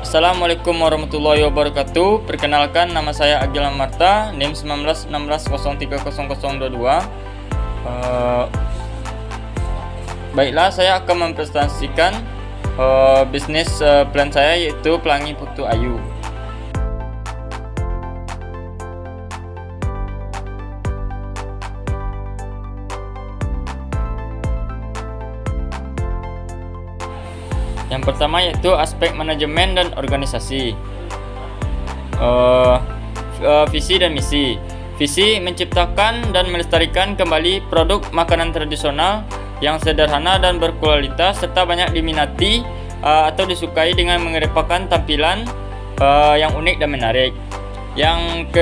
Assalamualaikum warahmatullahi wabarakatuh. Perkenalkan, nama saya Agil Amarta, NIM 1916030022. Baiklah, saya akan mempresentasikan bisnis plan saya, yaitu Pelangi Putu Ayu. Yang pertama yaitu aspek manajemen dan organisasi. Visi dan misi. Visi menciptakan dan melestarikan kembali produk makanan tradisional yang sederhana dan berkualitas serta banyak diminati atau disukai dengan mengedepankan tampilan yang unik dan menarik. Yang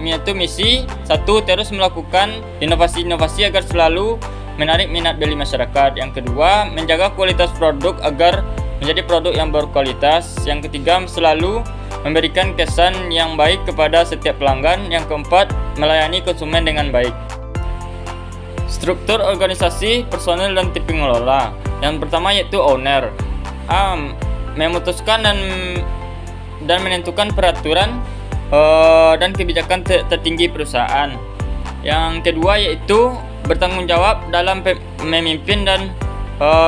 yaitu misi, satu, terus melakukan inovasi-inovasi agar selalu menarik minat beli masyarakat. Yang kedua, menjaga kualitas produk agar menjadi produk yang berkualitas. Yang ketiga, selalu memberikan kesan yang baik kepada setiap pelanggan. Yang keempat, melayani konsumen dengan baik. Struktur organisasi, personel dan tim pengelola. Yang pertama yaitu owner. Memutuskan dan menentukan peraturan dan kebijakan tertinggi perusahaan. Yang kedua yaitu bertanggung jawab dalam memimpin dan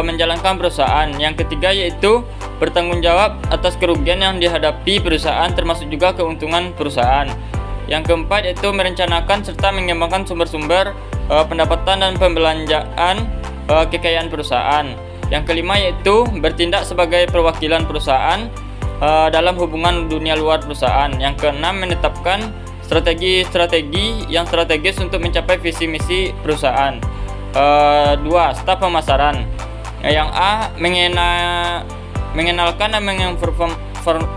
menjalankan perusahaan. Yang ketiga yaitu bertanggung jawab atas kerugian yang dihadapi perusahaan, termasuk juga keuntungan perusahaan. Yang keempat yaitu merencanakan serta mengembangkan sumber-sumber pendapatan dan pembelanjaan kekayaan perusahaan. Yang kelima yaitu bertindak sebagai perwakilan perusahaan dalam hubungan dunia luar perusahaan. Yang keenam, menetapkan strategi yang strategis untuk mencapai visi misi perusahaan. Dua, staf pemasaran. Yang A, mengenalkan dan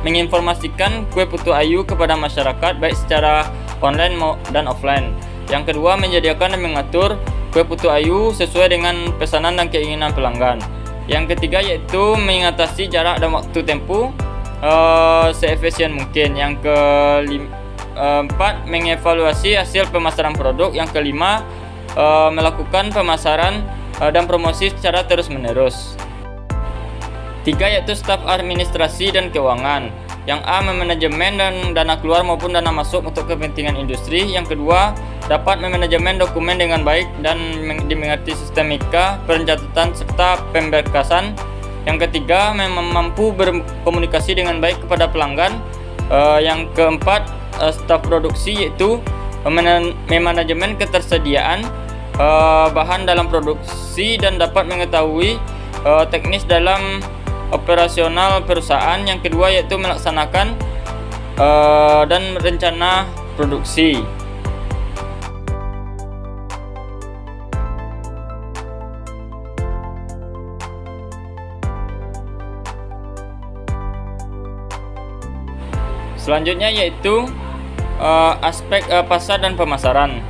menginformasikan kue putu ayu kepada masyarakat baik secara online dan offline. Yang kedua, menyediakan dan mengatur kue putu ayu sesuai dengan pesanan dan keinginan pelanggan. Yang ketiga yaitu mengatasi jarak dan waktu tempuh seefisien mungkin. Yang keempat, mengevaluasi hasil pemasaran produk. Yang kelima, melakukan pemasaran dan promosi secara terus-menerus. Tiga yaitu staf administrasi dan keuangan. Yang A, memanajemen dan dana keluar maupun dana masuk untuk kepentingan industri. Yang kedua, dapat memanajemen dokumen dengan baik dan dimengerti sistemika, pencatatan serta pemberkasan. Yang ketiga, mampu berkomunikasi dengan baik kepada pelanggan. Yang keempat, staf produksi yaitu memanajemen ketersediaan bahan dalam produksi dan dapat mengetahui teknis dalam operasional perusahaan. Yang kedua yaitu melaksanakan dan rencana produksi. Selanjutnya yaitu aspek pasar dan pemasaran.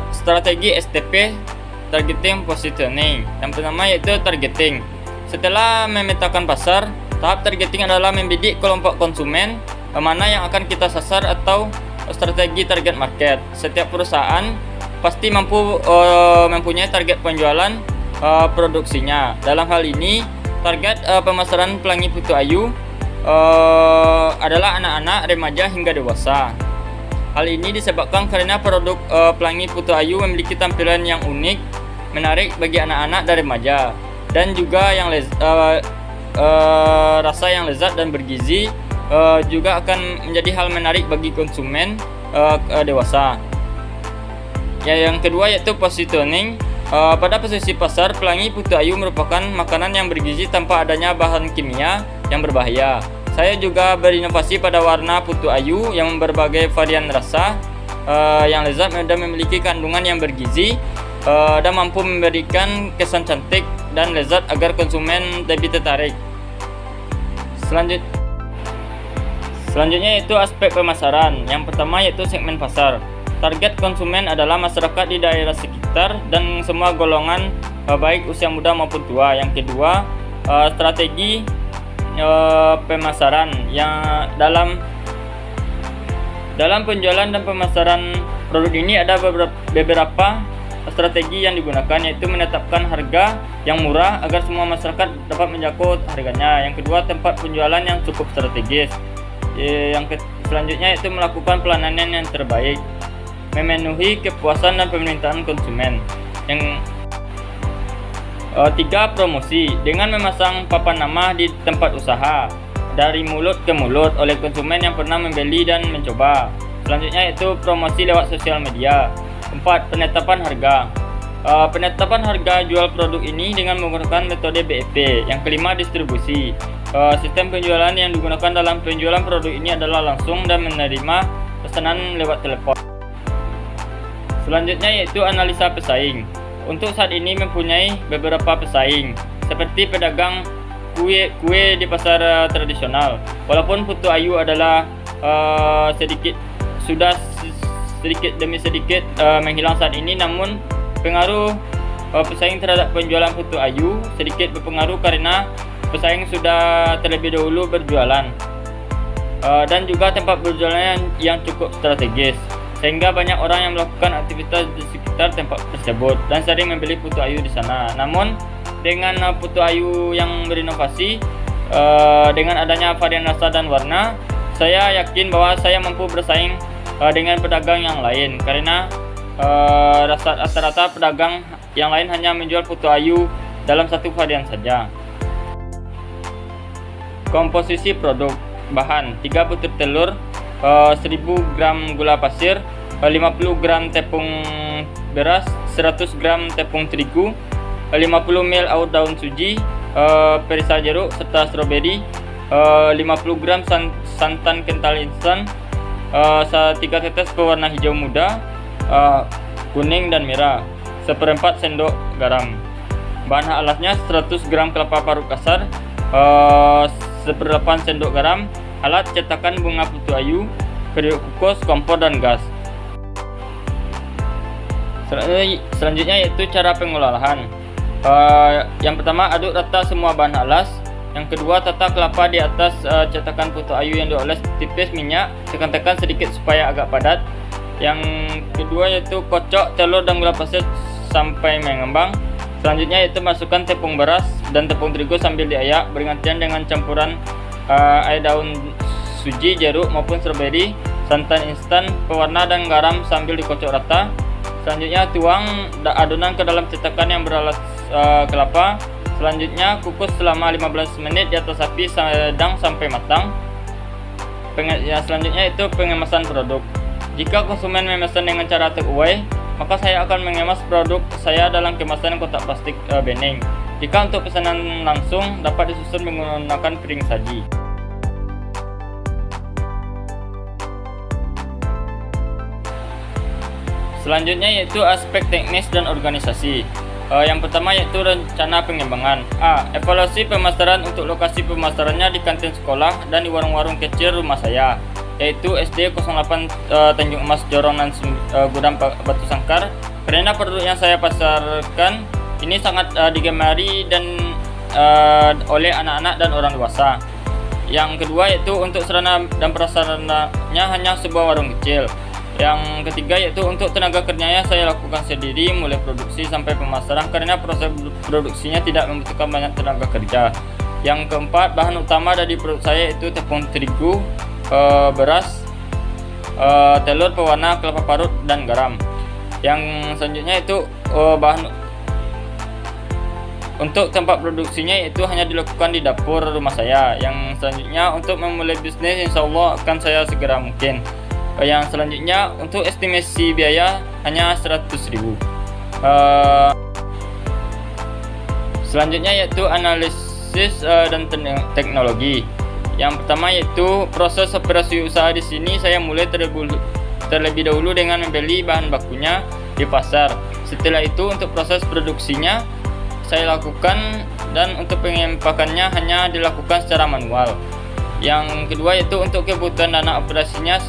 Strategi STP, targeting, positioning. Yang pertama yaitu targeting. Setelah memetakan pasar, tahap targeting adalah membidik kelompok konsumen mana yang akan kita sasar atau strategi target market. Setiap perusahaan pasti mempunyai target penjualan produksinya. Dalam hal ini, target pemasaran Pelangi Putu Ayu adalah anak-anak, remaja hingga dewasa. Hal ini disebabkan karena produk Pelangi Putu Ayu memiliki tampilan yang unik, menarik bagi anak-anak dan remaja, dan juga yang rasa yang lezat dan bergizi juga akan menjadi hal menarik bagi konsumen dewasa. Yang kedua yaitu positioning. Pada posisi pasar, Pelangi Putu Ayu merupakan makanan yang bergizi tanpa adanya bahan kimia yang berbahaya. Saya juga berinovasi pada warna putu ayu yang berbagai varian rasa yang lezat dan memiliki kandungan yang bergizi dan mampu memberikan kesan cantik dan lezat agar konsumen lebih tertarik. Selanjutnya yaitu aspek pemasaran. Yang pertama yaitu segmen pasar. Target konsumen adalah masyarakat di daerah sekitar dan semua golongan baik usia muda maupun tua. Yang kedua, strategi pemasaran yang dalam penjualan dan pemasaran produk ini ada beberapa strategi yang digunakan yaitu menetapkan harga yang murah agar semua masyarakat dapat menjangkau harganya. Yang kedua, tempat penjualan yang cukup strategis. Selanjutnya yaitu melakukan pelayanan yang terbaik, memenuhi kepuasan dan permintaan konsumen. Yang tiga, promosi dengan memasang papan nama di tempat usaha dari mulut ke mulut oleh konsumen yang pernah membeli dan mencoba. Selanjutnya yaitu promosi lewat sosial media. 4. Penetapan harga. Penetapan harga jual produk ini dengan menggunakan metode BEP. Yang kelima, distribusi. Sistem penjualan yang digunakan dalam penjualan produk ini adalah langsung dan menerima pesanan lewat telepon. Selanjutnya yaitu analisa pesaing. Untuk saat ini mempunyai beberapa pesaing seperti pedagang kue di pasar tradisional. Walaupun Putu Ayu adalah sudah sedikit demi sedikit menghilang saat ini, namun pengaruh pesaing terhadap penjualan Putu Ayu sedikit berpengaruh karena pesaing sudah terlebih dahulu berjualan dan juga tempat berjualan yang cukup strategis, sehingga banyak orang yang melakukan aktivitas di sekitar tempat tersebut dan sering membeli Putu Ayu di sana. Namun dengan Putu Ayu yang berinovasi dengan adanya varian rasa dan warna, saya yakin bahwa saya mampu bersaing dengan pedagang yang lain, karena rata-rata pedagang yang lain hanya menjual Putu Ayu dalam satu varian saja. Komposisi produk. Bahan: 3 butir telur, 1000 gram gula pasir, 50 gram tepung beras, 100 gram tepung terigu, 50 ml air daun suji, perisa jeruk serta stroberi, 50 gram santan kental instan, 3 tetes pewarna hijau muda, kuning dan merah, 1/4 sendok garam. Bahan alatnya: 100 gram kelapa parut kasar, 1/8 sendok garam, alat cetakan bunga Putu Ayu, periuk kukus, kompor dan gas. Selanjutnya yaitu cara pengolahan. Yang pertama, aduk rata semua bahan alas. Yang kedua, tata kelapa di atas cetakan Putu Ayu yang dioles tipis minyak, tekan-tekan sedikit supaya agak padat. Yang kedua yaitu kocok telur dan gula pasir sampai mengembang. Selanjutnya yaitu masukkan tepung beras dan tepung terigu sambil diayak bergantian dengan campuran air daun suji, jeruk maupun stroberi, santan instan, pewarna dan garam sambil dikocok rata. Selanjutnya tuang adonan ke dalam cetakan yang beralas kelapa. Selanjutnya kukus selama 15 menit di atas api sedang sampai matang. Selanjutnya itu pengemasan produk. Jika konsumen memesan dengan cara take away, maka saya akan mengemas produk saya dalam kemasan kotak plastik bening. Jika untuk pesanan langsung, dapat disusun menggunakan piring saji. Selanjutnya yaitu aspek teknis dan organisasi. Yang pertama yaitu rencana pengembangan. A. Evaluasi pemasaran untuk lokasi pemasarannya di kantin sekolah dan di warung-warung kecil rumah saya, yaitu SD 08 Tanjung Emas Jorongan Gudang Batu Sangkar, karena produk yang saya pasarkan ini sangat digemari dan oleh anak-anak dan orang dewasa. Yang kedua yaitu untuk sarana dan prasarananya hanya sebuah warung kecil. Yang ketiga yaitu untuk tenaga kerjanya saya lakukan sendiri mulai produksi sampai pemasaran, karena proses produksinya tidak membutuhkan banyak tenaga kerja. Yang keempat, bahan utama dari produk saya itu tepung terigu, beras, telur, pewarna, kelapa parut dan garam. Yang selanjutnya itu bahan untuk tempat produksinya itu hanya dilakukan di dapur rumah saya. Yang selanjutnya untuk memulai bisnis insya Allah akan saya segera mungkin. Yang selanjutnya untuk estimasi biaya hanya 100.000. Selanjutnya yaitu analisis dan teknologi. Yang pertama yaitu proses operasi usaha. Di sini saya mulai terlebih dahulu dengan membeli bahan bakunya di pasar. Setelah itu untuk proses produksinya saya lakukan, dan untuk pengempakannya hanya dilakukan secara manual. Yang kedua yaitu untuk kebutuhan dana operasinya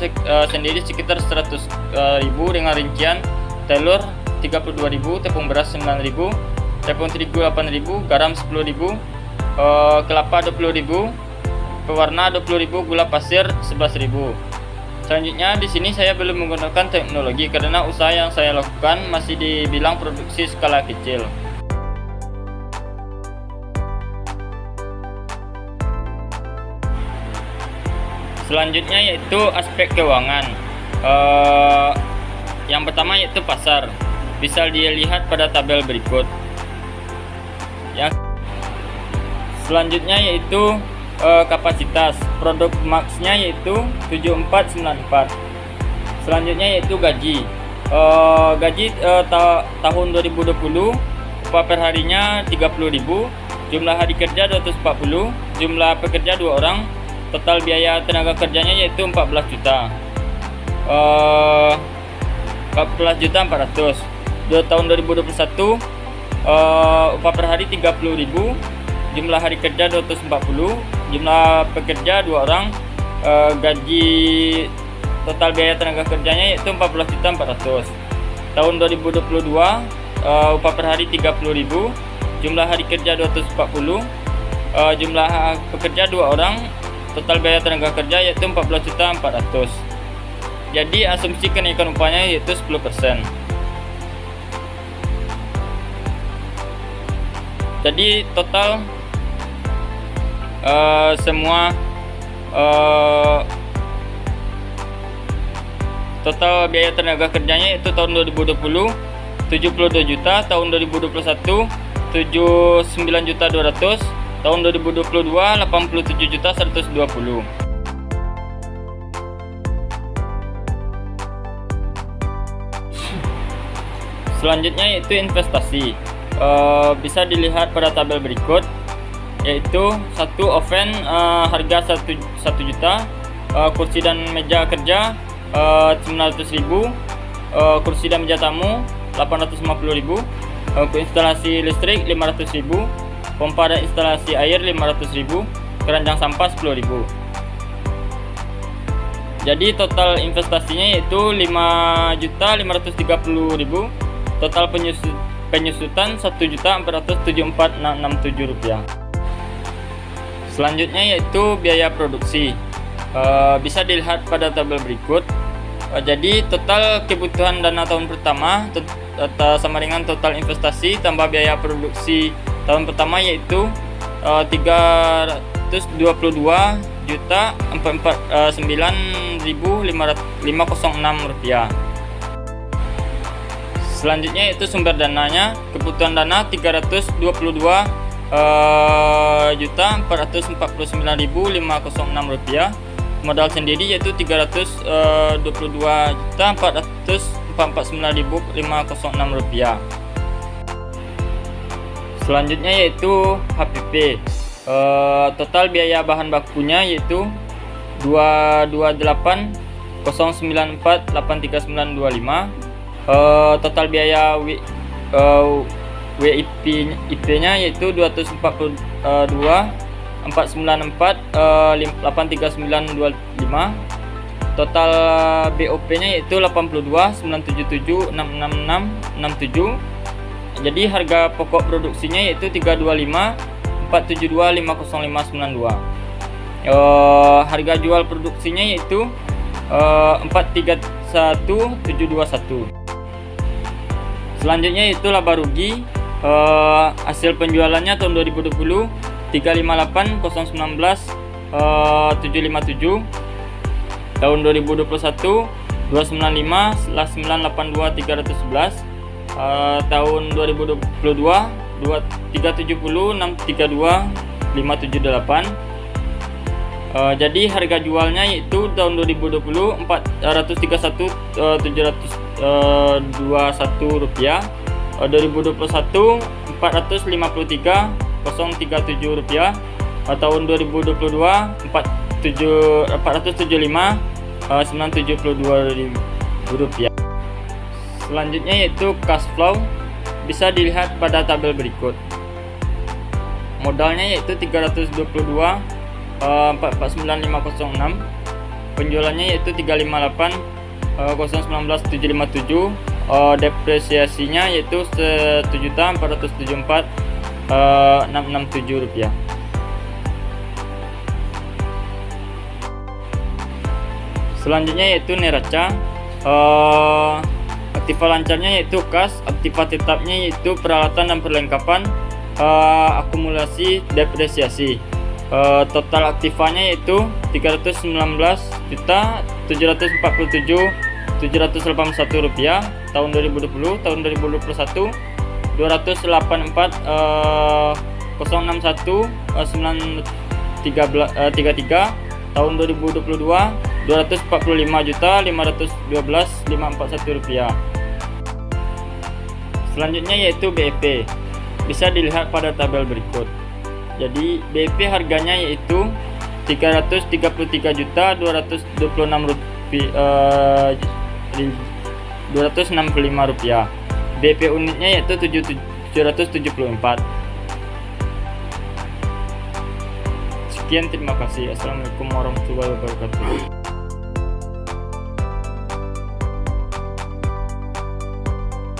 sendiri sekitar 100.000 dengan rincian telur 32.000, tepung beras 9.000, tepung terigu 8.000, garam 10.000, kelapa 20.000, pewarna 20.000, gula pasir 11.000. Selanjutnya di sini saya belum menggunakan teknologi karena usaha yang saya lakukan masih dibilang produksi skala kecil. Selanjutnya yaitu aspek keuangan. Yang pertama yaitu pasar. Bisa dilihat pada tabel berikut. Yang selanjutnya yaitu kapasitas. Produk max-nya yaitu 7494. Selanjutnya yaitu gaji. Gaji tahun 2020 upah per harinya 30.000, jumlah hari kerja 240, jumlah pekerja 2 orang, total biaya tenaga kerjanya yaitu 14 juta. 14.400. Di tahun 2021 upah per hari 30.000, jumlah hari kerja 240, jumlah pekerja 2 orang, gaji total biaya tenaga kerjanya yaitu 14.400. Tahun 2022 upah per hari 30.000, jumlah hari kerja 240, jumlah pekerja 2 orang, total biaya tenaga kerja yaitu 14.400. Jadi asumsi kenaikan upahnya yaitu 10%. Jadi total semua total biaya tenaga kerjanya itu tahun 2020 72 juta, tahun 2021 79.200.000, tahun 2022 87.120.000. Selanjutnya yaitu investasi. Bisa dilihat pada tabel berikut, yaitu satu oven harga 1 juta, kursi dan meja kerja 900.000, kursi dan meja tamu 850.000, instalasi listrik 500.000, pompa dan instalasi air 500.000, keranjang sampah 10.000. Jadi total investasinya yaitu 5.530.000, total penyusutan 1.474.667 rupiah. Selanjutnya yaitu biaya produksi. Bisa dilihat pada tabel berikut. Jadi total kebutuhan dana tahun pertama sama dengan total investasi tambah biaya produksi tahun pertama yaitu 322.449.506 rupiah. Selanjutnya yaitu sumber dananya. Kebutuhan dana 322.449.506 rupiah. Modal sendiri yaitu 322.449.506 rupiah. Selanjutnya yaitu HPP. Total biaya bahan bakunya yaitu 228.094.83925. Total biaya WIP-nya yaitu 242.494.83925. Total BOP-nya yaitu 82.977.66667. Jadi harga pokok produksinya yaitu 325.472.50592. Harga jual produksinya yaitu 431.721. Selanjutnya yaitu laba rugi. Hasil penjualannya tahun 2020 358.019.757. Tahun 2021 295/982.311. Tahun 2022 370.632.578. Jadi harga jualnya yaitu tahun 2020 431.721 rupiah, 2021 453.037 rupiah, tahun 2022 475.972 rupiah. Selanjutnya yaitu cash flow. Bisa dilihat pada tabel berikut. Modalnya yaitu 322.449.506. Penjualannya yaitu 358.019.757. Depresiasinya yaitu 1.474.667 rupiah. Selanjutnya yaitu neraca. Aktiva lancarnya yaitu kas, aktiva tetapnya yaitu peralatan dan perlengkapan, akumulasi depresiasi. Total aktivanya yaitu 319.747.781 rupiah tahun 2020. Tahun 2021 208.4 tahun 2022 245.512.541 rupiah. Selanjutnya yaitu BEP, bisa dilihat pada tabel berikut. Jadi BEP harganya yaitu 333.265 rupiah. BEP unitnya yaitu 774. Sekian, terima kasih. Assalamualaikum warahmatullahi wabarakatuh.